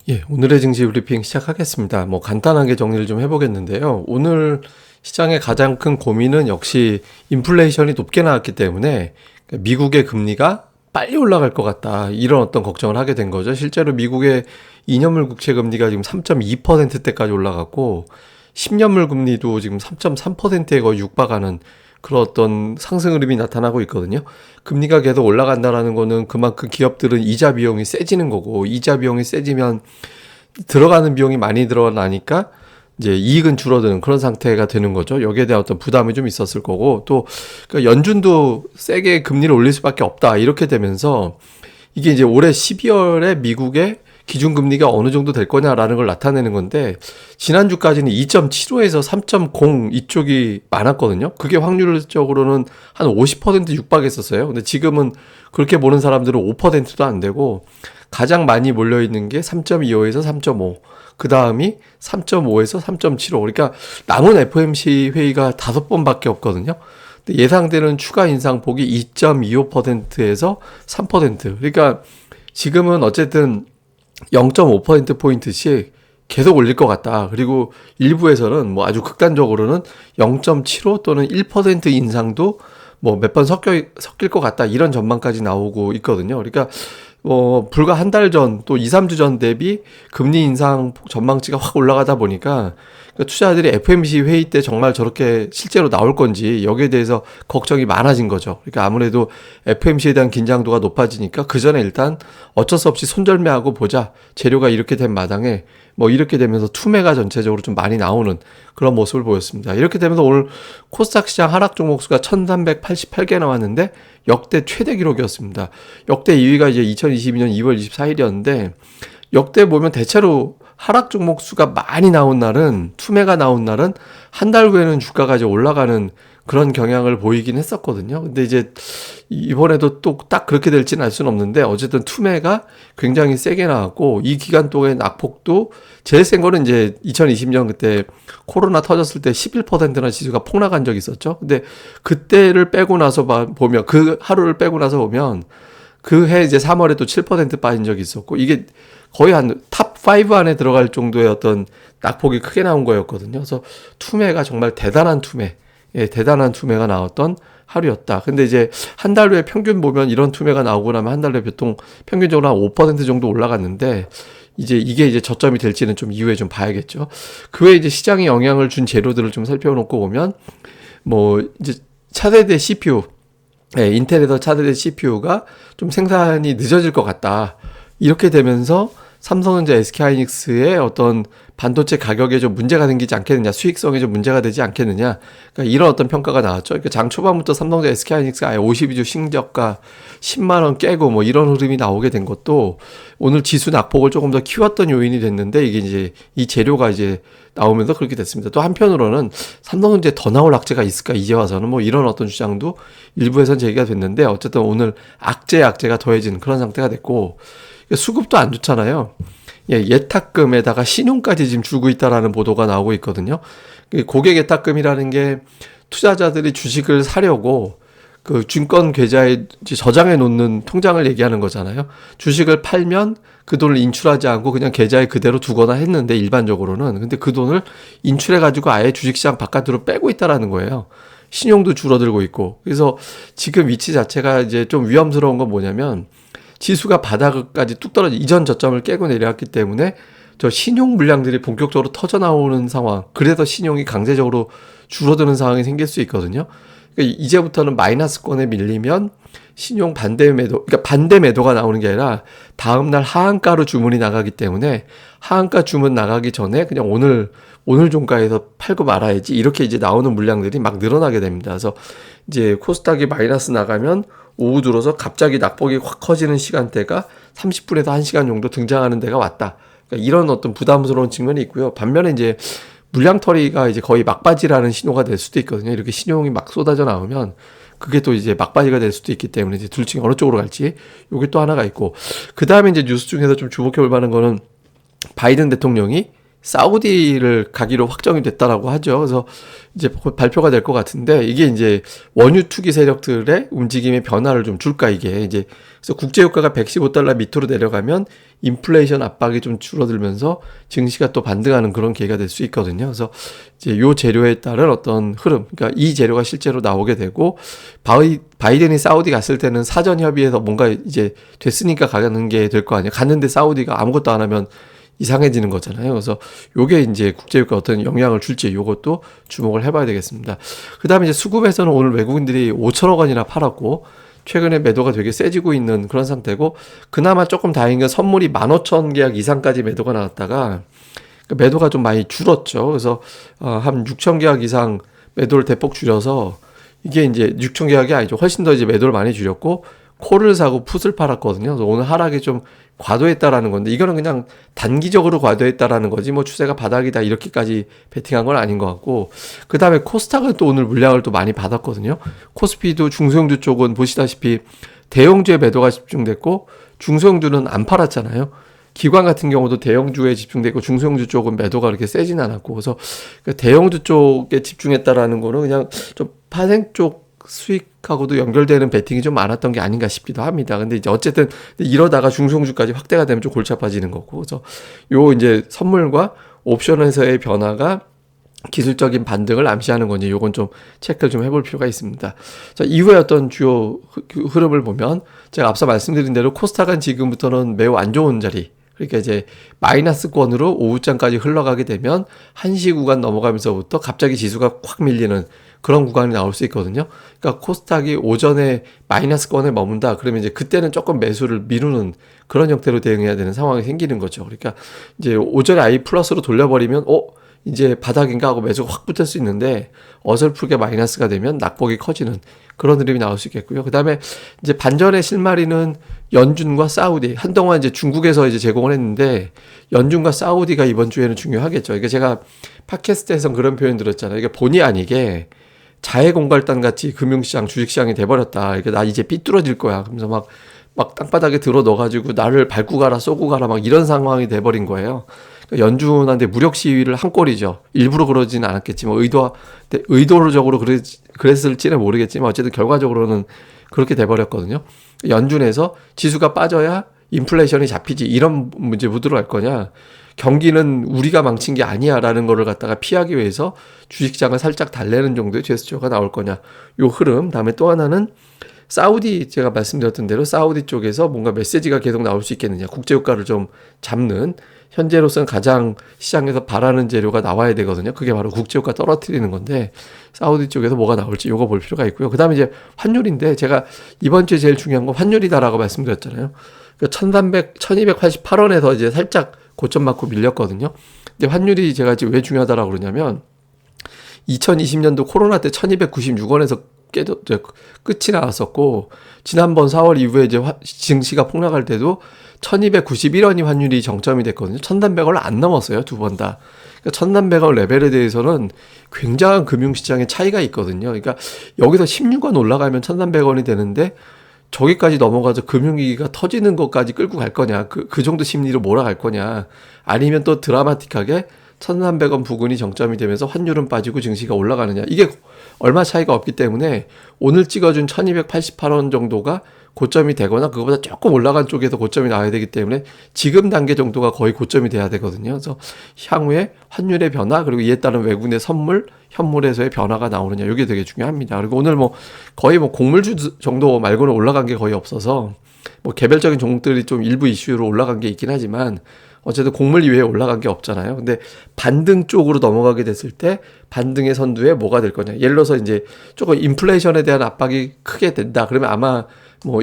예, 오늘의 증시 브리핑 시작하겠습니다. 간단하게 정리를 좀 해보겠는데요. 오늘 시장의 가장 큰 고민은 역시 인플레이션이 높게 나왔기 때문에 미국의 금리가 빨리 올라갈 것 같다. 이런 어떤 걱정을 하게 된 거죠. 실제로 미국의 2년물 국채 금리가 지금 3.2%대까지 올라갔고 10년물 금리도 지금 3.3%에 거의 육박하는 그런 어떤 상승 흐름이 나타나고 있거든요. 금리가 계속 올라간다라는 거는 그만큼 기업들은 이자 비용이 세지는 거고, 이자 비용이 세지면 들어가는 비용이 많이 들어가니까 이제 이익은 줄어드는 그런 상태가 되는 거죠. 여기에 대한 어떤 부담이 좀 있었을 거고, 또 그러니까 연준도 세게 금리를 올릴 수밖에 없다. 이렇게 되면서 이게 이제 올해 12월에 미국의 기준금리가 어느 정도 될 거냐라는 걸 나타내는 건데, 지난주까지는 2.75에서 3.0 이쪽이 많았거든요. 그게 확률적으로는 한 50% 육박했었어요. 근데 지금은 그렇게 보는 사람들은 5%도 안 되고, 가장 많이 몰려있는 게 3.25에서 3.5, 그 다음이 3.5에서 3.75. 그러니까 남은 FOMC 회의가 5번밖에 없거든요. 근데 예상되는 추가 인상폭이 2.25%에서 3%. 그러니까 지금은 어쨌든 0.5%포인트씩 계속 올릴 것 같다. 그리고 일부에서는 아주 극단적으로는 0.75 또는 1% 인상도 몇 번 섞일 것 같다. 이런 전망까지 나오고 있거든요. 그러니까 불과 한 달 전, 또 2, 3주 전 대비 금리 인상 전망치가 확 올라가다 보니까 투자자들이 FOMC 회의 때 정말 저렇게 실제로 나올 건지 여기에 대해서 걱정이 많아진 거죠. 그러니까 아무래도 FOMC에 대한 긴장도가 높아지니까 그 전에 일단 어쩔 수 없이 손절매하고 보자. 재료가 이렇게 된 마당에 이렇게 되면서 투매가 전체적으로 좀 많이 나오는 그런 모습을 보였습니다. 이렇게 되면서 오늘 코스닥 시장 하락 종목 수가 1388개 나왔는데 역대 최대 기록이었습니다. 역대 2위가 이제 2022년 2월 24일이었는데 역대 보면 대체로 하락 종목 수가 많이 나온 날은, 투매가 나온 날은 한 달 후에는 주가가 이제 올라가는 그런 경향을 보이긴 했었거든요. 근데 이제 이번에도 또 딱 그렇게 될지는 알 수는 없는데 어쨌든 투매가 굉장히 세게 나왔고, 이 기간 동안 낙폭도 제일 센 거는 이제 2020년 그때 코로나 터졌을 때 11%나 지수가 폭락한 적이 있었죠. 근데 그때를 빼고 나서 보면, 그 하루를 빼고 나서 보면 그 해 이제 3월에 또 7% 빠진 적이 있었고, 이게 거의 한 탑 5 안에 들어갈 정도의 어떤 낙폭이 크게 나온 거였거든요. 그래서 투매가 정말 대단한 투매, 대단한 투매가 나왔던 하루였다. 근데 이제 한 달 후에 평균 보면 이런 투매가 나오고 나면 한 달 후에 보통 평균적으로 한 5% 정도 올라갔는데, 이제 이게 이제 저점이 될지는 좀 이후에 좀 봐야겠죠. 그 외에 이제 시장에 영향을 준 재료들을 좀 살펴놓고 보면, 이제 차세대 CPU, 인텔에서 차세대 CPU가 좀 생산이 늦어질 것 같다. 이렇게 되면서 삼성전자, SK하이닉스의 어떤 반도체 가격에 좀 문제가 생기지 않겠느냐, 수익성에 좀 문제가 되지 않겠느냐, 그러니까 이런 어떤 평가가 나왔죠. 그러니까 장 초반부터 삼성전자, SK하이닉스가 아예 52주 신저가 10만 원 깨고 이런 흐름이 나오게 된 것도 오늘 지수 낙폭을 조금 더 키웠던 요인이 됐는데, 이게 이제 이 재료가 이제 나오면서 그렇게 됐습니다. 또 한편으로는 삼성전자에 더 나올 악재가 있을까, 이제 와서는 이런 어떤 주장도 일부에선 제기가 됐는데, 어쨌든 오늘 악재가 더해진 그런 상태가 됐고, 수급도 안 좋잖아요. 예탁금에다가 신용까지 지금 주고 있다라는 보도가 나오고 있거든요. 고객 예탁금이라는 게 투자자들이 주식을 사려고 그 증권 계좌에 저장해 놓는 통장을 얘기하는 거잖아요. 주식을 팔면 그 돈을 인출하지 않고 그냥 계좌에 그대로 두거나 했는데, 일반적으로는. 근데 그 돈을 인출해 가지고 아예 주식시장 바깥으로 빼고 있다라는 거예요. 신용도 줄어들고 있고. 그래서 지금 위치 자체가 이제 좀 위험스러운 건 뭐냐면, 지수가 바닥까지 뚝 떨어져 이전 저점을 깨고 내려왔기 때문에 저 신용 물량들이 본격적으로 터져 나오는 상황, 그래서 신용이 강제적으로 줄어드는 상황이 생길 수 있거든요. 그러니까 이제부터는 마이너스권에 밀리면 신용 반대 매도, 그러니까 반대 매도가 나오는 게 아니라 다음날 하한가로 주문이 나가기 때문에 하한가 주문 나가기 전에 그냥 오늘 종가에서 팔고 말아야지, 이렇게 이제 나오는 물량들이 막 늘어나게 됩니다. 그래서 이제 코스닥이 마이너스 나가면 오후 들어서 갑자기 낙폭이 확 커지는 시간대가 30분에서 1시간 정도 등장하는 데가 왔다. 그러니까 이런 어떤 부담스러운 측면이 있고요. 반면에 이제 물량털이가 이제 거의 막바지라는 신호가 될 수도 있거든요. 이렇게 신용이 막 쏟아져 나오면 그게 또 이제 막바지가 될 수도 있기 때문에 이제 둘 중에 어느 쪽으로 갈지, 요게 또 하나가 있고, 그 다음에 이제 뉴스 중에서 좀 주목해 볼 만한 거는 바이든 대통령이 사우디를 가기로 확정이 됐다라고 하죠. 그래서 이제 곧 발표가 될 것 같은데 이게 이제 원유 투기 세력들의 움직임의 변화를 좀 줄까 이게 이제 그래서 국제 유가가 115달러 밑으로 내려가면 인플레이션 압박이 좀 줄어들면서 증시가 또 반등하는 그런 계기가 될 수 있거든요. 그래서 이제 요 재료에 따른 어떤 흐름, 그러니까 이 재료가 실제로 나오게 되고 바이든이 사우디 갔을 때는 사전 협의에서 뭔가 이제 됐으니까 가는 게 될 거 아니에요. 갔는데 사우디가 아무것도 안 하면 이상해지는 거잖아요. 그래서 요게 이제 국제유가 어떤 영향을 줄지 요것도 주목을 해봐야 되겠습니다. 그 다음에 이제 수급에서는 오늘 외국인들이 5천억 원이나 팔았고 최근에 매도가 되게 세지고 있는 그런 상태고 그나마 조금 다행인 건 선물이 15,000계약 이상까지 매도가 나왔다가 매도가 좀 많이 줄었죠. 그래서 한 6,000계약 이상 매도를 대폭 줄여서 이게 이제 6,000계약이 아니죠. 훨씬 더 이제 매도를 많이 줄였고 콜을 사고 풋을 팔았거든요. 그래서 오늘 하락이 좀 과도했다라는 건데 이거는 그냥 단기적으로 과도했다라는 거지 뭐 추세가 바닥이다 이렇게까지 베팅한 건 아닌 것 같고 그 다음에 코스닥은 또 오늘 물량을 또 많이 받았거든요. 코스피도 중소형주 쪽은 보시다시피 대형주에 매도가 집중됐고 중소형주는 안 팔았잖아요. 기관 같은 경우도 대형주에 집중됐고 중소형주 쪽은 매도가 그렇게 세진 않았고 그래서 대형주 쪽에 집중했다라는 거는 그냥 좀 파생 쪽 수익하고도 연결되는 베팅이 좀 많았던 게 아닌가 싶기도 합니다. 근데 이제 어쨌든 이러다가 중소형주까지 확대가 되면 좀 골치 아파지는 거고. 그래서 요 이제 선물과 옵션에서의 변화가 기술적인 반등을 암시하는 건지 요건 좀 체크를 좀 해볼 필요가 있습니다. 자, 이후에 어떤 주요 흐름을 보면 제가 앞서 말씀드린 대로 코스닥은 지금부터는 매우 안 좋은 자리 그러니까 이제 마이너스권으로 오후장까지 흘러가게 되면 1시 구간 넘어가면서부터 갑자기 지수가 확 밀리는 그런 구간이 나올 수 있거든요. 그러니까 코스닥이 오전에 마이너스권에 머문다. 그러면 이제 그때는 조금 매수를 미루는 그런 형태로 대응해야 되는 상황이 생기는 거죠. 그러니까 이제 오전에 아예 플러스로 돌려버리면 이제 바닥인가 하고 매수가 확 붙을 수 있는데 어설프게 마이너스가 되면 낙폭이 커지는 그런 흐름이 나올 수 있겠고요. 그 다음에 이제 반전의 실마리는 연준과 사우디. 한동안 이제 중국에서 이제 제공을 했는데 연준과 사우디가 이번 주에는 중요하겠죠. 이게 제가 팟캐스트에서 그런 표현 들었잖아요. 이게 본의 아니게 자해공갈단 같이 금융시장, 주식시장이 돼버렸다. 이게 나 이제 삐뚤어질 거야. 그러면서 막 땅바닥에 들어 넣어가지고 나를 밟고 가라, 쏘고 가라, 막 이런 상황이 돼버린 거예요. 그러니까 연준한테 무력 시위를 한 꼴이죠. 일부러 그러지는 않았겠지만, 의도적으로 그랬을지는 모르겠지만, 어쨌든 결과적으로는 그렇게 돼버렸거든요. 연준에서 지수가 빠져야 인플레이션이 잡히지, 이런 문제 무드로 갈 거냐. 경기는 우리가 망친 게 아니야 라는 거를 갖다가 피하기 위해서 주식시장을 살짝 달래는 정도의 제스처가 나올 거냐 요 흐름. 다음에 또 하나는 사우디 제가 말씀드렸던 대로 사우디 쪽에서 뭔가 메시지가 계속 나올 수 있겠느냐 국제유가를 좀 잡는 현재로서는 가장 시장에서 바라는 재료가 나와야 되거든요. 그게 바로 국제유가 떨어뜨리는 건데 사우디 쪽에서 뭐가 나올지 요거 볼 필요가 있고요. 그 다음에 이제 환율인데 제가 이번 주에 제일 중요한 건 환율이다라고 말씀드렸잖아요. 1288원에서 이제 살짝 고점 맞고 밀렸거든요. 근데 환율이 제가 지금 왜 중요하다라고 그러냐면 2020년도 코로나 때 1296원에서 끝이 나왔었고 지난번 4월 이후에 이제 증시가 폭락할 때도 1291원이 환율이 정점이 됐거든요. 1300원을 안 넘었어요. 두 번 다. 그러니까 1300원 레벨에 대해서는 굉장한 금융시장의 차이가 있거든요. 그러니까 여기서 16원 올라가면 1300원이 되는데 저기까지 넘어가서 금융위기가 터지는 것까지 끌고 갈 거냐. 그 정도 심리로 몰아갈 거냐. 아니면 또 드라마틱하게 1300원 부근이 정점이 되면서 환율은 빠지고 증시가 올라가느냐. 이게 얼마 차이가 없기 때문에 오늘 찍어준 1288원 정도가 고점이 되거나 그거보다 조금 올라간 쪽에서 고점이 나와야 되기 때문에 지금 단계 정도가 거의 고점이 돼야 되거든요. 그래서 향후에 환율의 변화 그리고 이에 따른 외국인의 선물, 현물에서의 변화가 나오느냐 이게 되게 중요합니다. 그리고 오늘 거의 곡물주 정도 말고는 올라간 게 거의 없어서 개별적인 종목들이 좀 일부 이슈로 올라간 게 있긴 하지만 어쨌든 곡물 이외에 올라간 게 없잖아요. 근데 반등 쪽으로 넘어가게 됐을 때 반등의 선두에 뭐가 될 거냐. 예를 들어서 이제 조금 인플레이션에 대한 압박이 크게 된다. 그러면 아마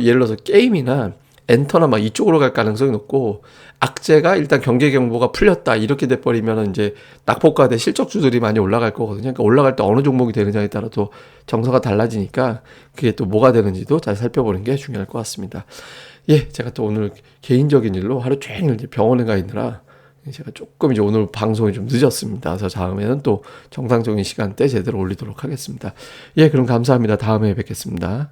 예를 들어서 게임이나 엔터나 막 이쪽으로 갈 가능성이 높고 악재가 일단 경계 경보가 풀렸다 이렇게 돼버리면 이제 낙폭과대 실적주들이 많이 올라갈 거거든요. 그러니까 올라갈 때 어느 종목이 되느냐에 따라 또 정서가 달라지니까 그게 또 뭐가 되는지도 잘 살펴보는 게 중요할 것 같습니다. 예, 제가 또 오늘 개인적인 일로 하루 종일 이제 병원에 가 있느라 제가 조금 이제 오늘 방송이 좀 늦었습니다. 그래서 다음에는 또 정상적인 시간대 제대로 올리도록 하겠습니다. 예, 그럼 감사합니다. 다음에 뵙겠습니다.